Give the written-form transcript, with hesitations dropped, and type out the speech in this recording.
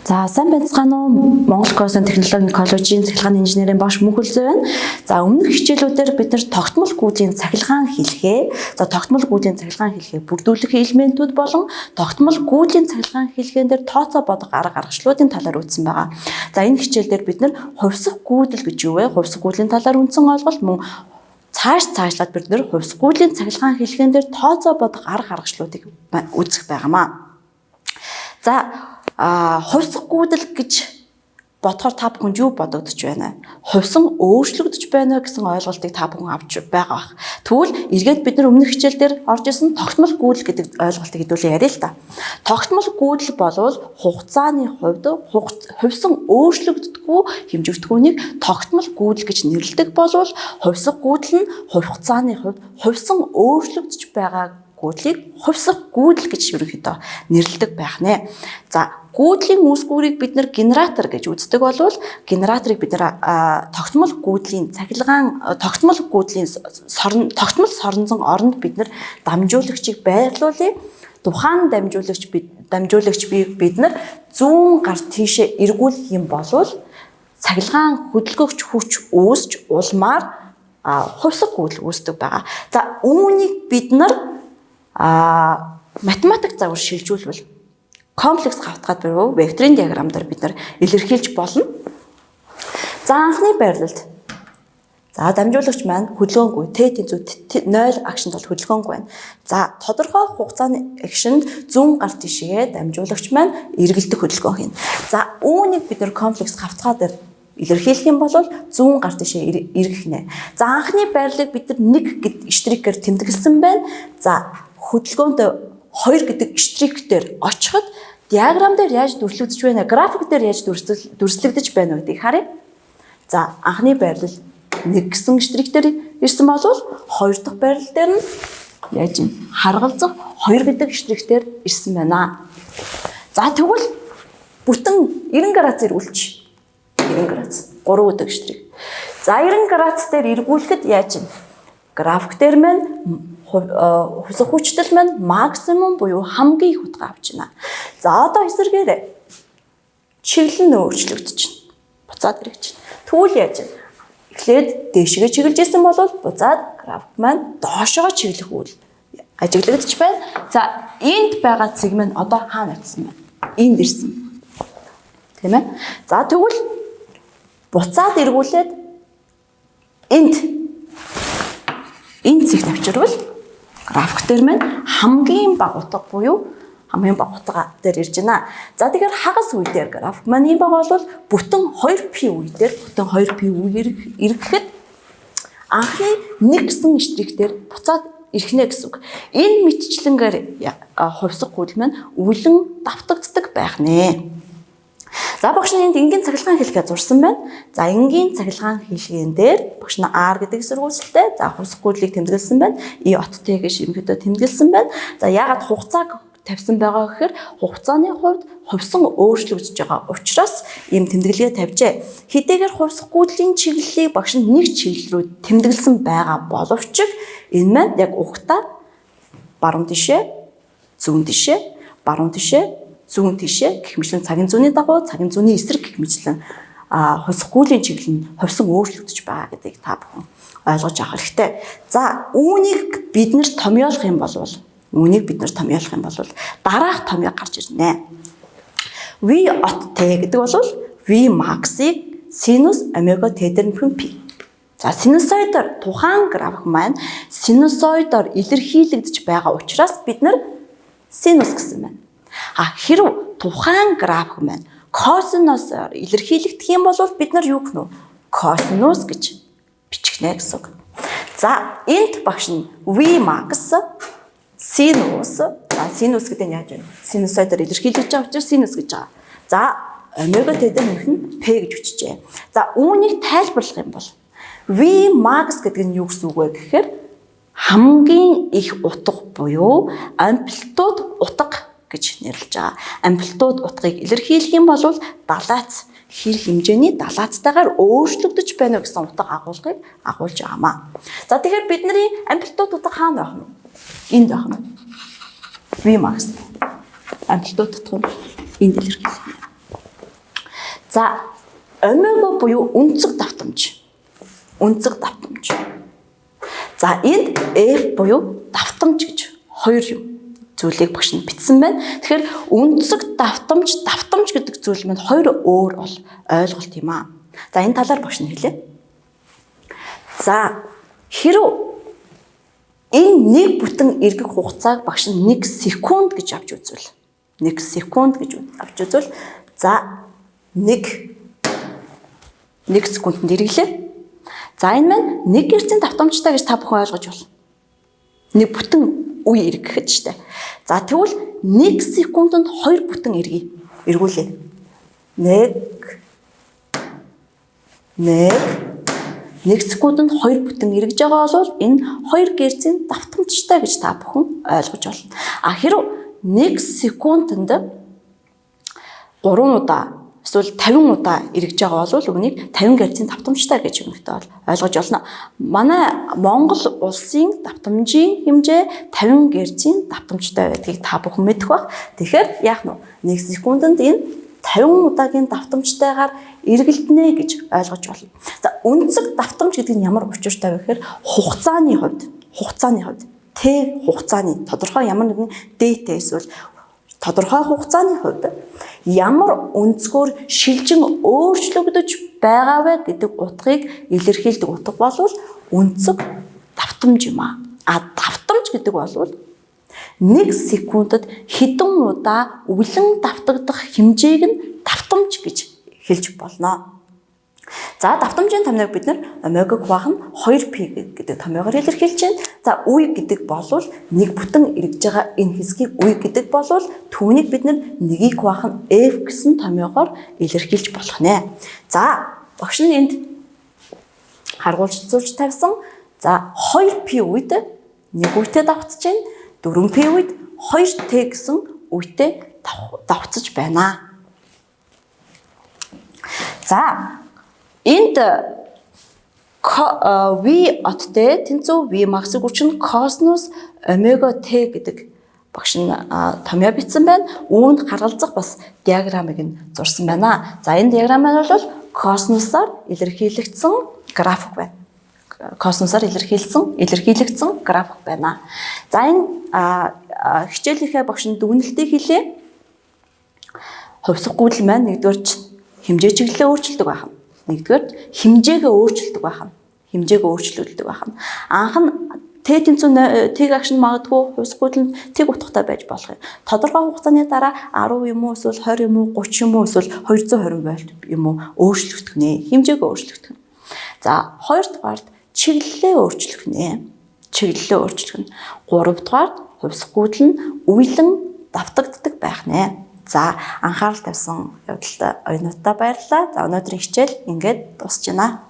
За сайн байцгаана уу? Монгол Косын технологийн коллежийн цахилгааны инженерийн багш Мөнхөлзөө байна. За өмнөх хичээлүүдээр бид нар тогтмол гүйлийн цахилгаан хэлхээ, тогтмол гүйлийн цахилгаан хэлхээ бүрдүүлэх элементүүд болон тогтмол гүйлийн цахилгаан хэлхээн дээр тооцоо бодох арга аргачлалуудын талаар үзсэн байгаа. За энэ хичээлдэр бид нар хувьсах гүйдэл гэж юу вэ? Хувьсах гүйлийн талаар үндсэн ойлголт мөн цаашлаад бид нар хувьсах гүйлийн цахилгаан хэлхээн дээр тооцоо бодох арга аргачлалуудыг үзэх байгаамаа. За хувьсах гүйдэл гэж бодохоор та бүхэнд юу бодогдож байна? Хувьсан өөрчлөгдөж байна гэсэн ойлголтыг та бүхэн авч байгаа бах. Тэгвэл эргээд бид нар өмнөх хичээл дээр орж исэн тогтмол гүйдэл гэдэг ойлголтыг хэдүүлээ яриа л да. Тогтмол гүйдэл болвол хугацааны хувьд хувьсан өөрчлөгддөггүй хэмжигдэхүүнийг тогтмол гүйдэл гэж нэрлэдэг болвол хувьсах гүйдэл нь хугацааны хувьд хувьсан өөрчлөгдөж байгаа гүйдлийг хувьсах гүйдэл гэж ерөнхийдөө нэрлэдэг байх нэ. За гүйдлийн үүсгүүрийг бид нар генератор гэж үздэг болвол генераторыг бид нар тогтмол гүйдлийн цахилгаан тогтмол соронзон оронд бид нар дамжуулагчийг байрлуулъя. Тухайн дамжуулагч бид нар зүүн гар тийшээ эргүүлэх юм болвол цахилгаан хөдөлгөгч хүч үүсч улмаар хувьсах гүйдэл үүсдэг байгаа. За үүнийг бид нар математик загвар шилжүүлвэл комплекс хавтгаад буюу векторын диаграмаар бид нар илэрхийлж болно. За анхны байрлалд дамжуулагч маань хөдөлгөөнгүй Т-ийн зүйд 0 акшнд бол хөдөлгөөнгүй байна. За тодорхой хугацааны акшнд зүүн гар тишээ дамжуулагч маань эргэлдэх хөдөлгөөн хийнэ. За үүнийг бид нар комплекс хавтгаад илэрхийлэх юм бол зүүн гар тишээ эргэх нэ. За анхны байрлалыг бид нар 1 гэд штрикээр тэмдэглэсэн байна. За хөдөлгөөнд 2 гэдэг штрикээр очиход диаграм дээр яаж дүрслэгдэж байна, график дээр яаж дүрслэгдэж байна гэдгийг харъя. За анхны байрлал 1 гэсэн штрикээр ирсэн бол 2 дахь байрлал дээр нь яаж юм харгалзах 2 гэдэг штрикээр ирсэн байна. За тэгвэл бүтэн 90 градусаар үргэлж 90 градус 3 гэдэг штрик. За 90 градус дээр эргүүлэхэд яаж юм? График дээр маань хувьсах хүчтэй маань максимум буюу хамгийн их утга авч байна. За одоо эсэргээрээ чиглэл нь өөрчлөгдөж байна. Буцаад ирж байна. Тэгвэл яаж вэ? Эхлээд дээшгээ чиглэж исэн бол буцаад график маань доошоо чиглэх үйл ажиглагдаж байна. За энд байгаа цэг маань одоо хаана очсон бэ? Энд ирсэн. Тийм ээ. За тэгвэл буцаад эргүүлээд энд цэгт авчирвал график дээр маань хамгийн бага утга буюу хамгийн бага утга дээр ирж байна. За тэгэхээр хагас үе дээр график маань ийм байгаа бол бүтэн 2p үе дээр бүтэн 2p үеэр ирэхэд анхны 1 гэсэн штрик дээр буцаад ирхнэ гэсэн үг. Энэ мэтчлэнгээр хувьсах гүйдэл маань үлэн давтагддаг байх нэ. За багш нь энд энгийн цахилгаан хэлхээ зурсан байна. За энгийн цахилгаан хэлхээн дээр багш нь R гэдэг эсэргүүцэлтэй. За хувьсах гүйдлийг тэмдэглэсэн байна. И от Т гэж ерөнхийдөө тэмдэглэсэн байна. За яагаад хугацааг тавьсан байгаа гэхээр хугацааны хувьд хувьсан өөрчлөгдөж байгаа учраас ийм тэмдэглэгээ тавьжээ. Хэдийгээр хувьсах гүйдлийн чиглэлийг багш нь нэг чиглэл рүү тэмдэглэсэн байгаа боловч энэ маань яг ухтаа баруун тишээ, зүүн тишээ, баруун тишээ зүүн тишээ гэх мэтлэн цагийн зүүнний дагуу цагийн зүүнний эсрэг гэх мэтлэн хувьсах гүйлийн чиглэл нь хувьсан өөрчлөгдөж байгаа гэдгийг та бүхэн ойлгож авах хэрэгтэй. За үүнийг бид нэр томьёолох юм бол дараах томьёо гарч ирнэ. V от Т гэдэг бол V max-ыг синус омега Т дээр нөхөн π. За синусоидоор тухайн график маань синусоидоор илэрхийлэгдэж байгаа учраас бид нар синус гэсэн байна. Хэрв тухайн график маань косинусоор илэрхийлэгдэх юм бол бид нар юу гэх нь косинус гэж бичгэнэ гэсэн үг. За энд багш нь V max синус. За синус гэдэг нь яаж вэ? Синусоидоор илэрхийлэгдэж байгаа учраас синус гэж байгаа. За омега Т дээр нөх нь П гэж бичжээ. За үүнийг тайлбарлах юм бол V max гэдэг нь юу гэсэн үг вэ гэхээр хамгийн их утга буюу амплитуд утга гэж нэрлэж байгаа. Амплитуд утгыг илэрхийлэх юм бол далайц хэр хэмжээний далайцтайгаар өөрчлөгдөж байна гэсэн утга агуулгыг агуулж байгаамаа. За тэгэхээр бидний амплитуд утга хаана байх вэ? Энд байх нь. Vmax амплитуд тутам энд илэрхийлнэ. За омега буюу өнцөг давтамж. Өнцөг давтамж. За энд F буюу давтамж гэж хоёр юм зүйлийг багш нь бичсэн байна. Тэгэхээр өнцөг давтамж гэдэг зүйл маань хоёр өөр бол ойлголт юм аа. За энэ талаар багш нь хэлээ. За хэрв энэ нэг бүтэн эргэх хугацааг багш нь 1 секунд гэж авч үзвэл 1 секунд гэж авч үзвэл за 1 секундэд эргэлээ. За энэ маань 1 гэрцийн давтамжтай гэж та бүхэн ойлгож байна. Нэг бүтэн үе эргэхэд штэ. За тэгвэл 1 секундэд 2 бүтэн эргье. Эргүүлээ. 1 секундэд 2 бүтэн эргэж байгаа бол энэ 2 герцийн давтамжтай гэж та бүхэн ойлгож байна. А хэрв 1 секундэд 3 удаа эсвэл 50 удаа эргэж байгаа бол үгнийг 50 герцийн давтамжтай гэж өгнөтэй бол ойлгож байна. Манай Монгол улсын давтамжийн хэмжээ 50 герцийн давтамжтай байдгийг та бүхэн мэдэх бах. Тэгэхээр яах нь 1 секундэд энэ 50 удаагийн давтамжтайгаар эргэлдэнэ гэж ойлгож байна. За өнцөг давтамж гэдэг нь ямар учиртай вэ гэхээр хугацааны хувьд Т хугацааны тодорхой ямар нэгэн дэйтэй эсвэл тодорхой хугацааны хувьд ямар өнцгөр шилжин өөрчлөгдөж байгаа вэ гэдэг утгыг илэрхийлдэг утга бол өнцөг давтамж юм аа. А давтамж гэдэг бол 1 секундэд хэдэн удаа үлэн давтагдах хэмжээг нь давтамж гэж хэлж болно. За давтамжийн томьёог бид омега квах нь 2p гэдэг томьёогоор илэрхийлж байна. За үе гэдэг бол нэг бүтэн эргэж байгаа энэ хэсгийг үе гэдэг бол түүнийг бид нэгийг квах нь f гэсэн томьёогоор илэрхийлж болох нэ. За багш нь энд харгуулж зурж тавьсан. За 2p үед нэг үетэй давтаж байна. 4p үед 2t гэсэн үетэй давтаж байна. За энд V оттэй тэнцүү V max-ыг хүчин косинус омега t гэдэг багш нь томьёо бичсэн байна. Үүнд гаргалзах бас диаграммыг нь зурсан байна. За энэ диаграм маань бол косинусаар илэрхийлэгдсэн график байна. Косинусаар илэрхийлэгдсэн график байна. За энэ хичээлийнхээ багш нь дүгнэлтийг хэлээ. Хувьсгагүйдэл маань нэгдүгээр хэмжээ чиглэлээ өөрчилдөг байна. Нэгдүгээр хэмжээгээ өөрчилдөг байна. Анх нь Т тэнцүү Т агшин магадгүй хувьсгагүйдэл нь Т утгатай байж болох юм. Тодорхой хугацааны дараа 10 юм уу эсвэл 20 юм уу 30 юм уу эсвэл 220 вольт юм уу өөрчлөгдөх нэ. Хэмжээгээ өөрчлөгдөх. За хоёрдугаард чиглэлээ өөрчлөх нэ. Гуравдугаар хувьсгагүйдэл нь үеийн давтагддаг байх нэ. За анхаарал тавьсан явдалтай оюутнуудаа баярлалаа. За өнөөдрийн хичээл ингээд дуусж байна.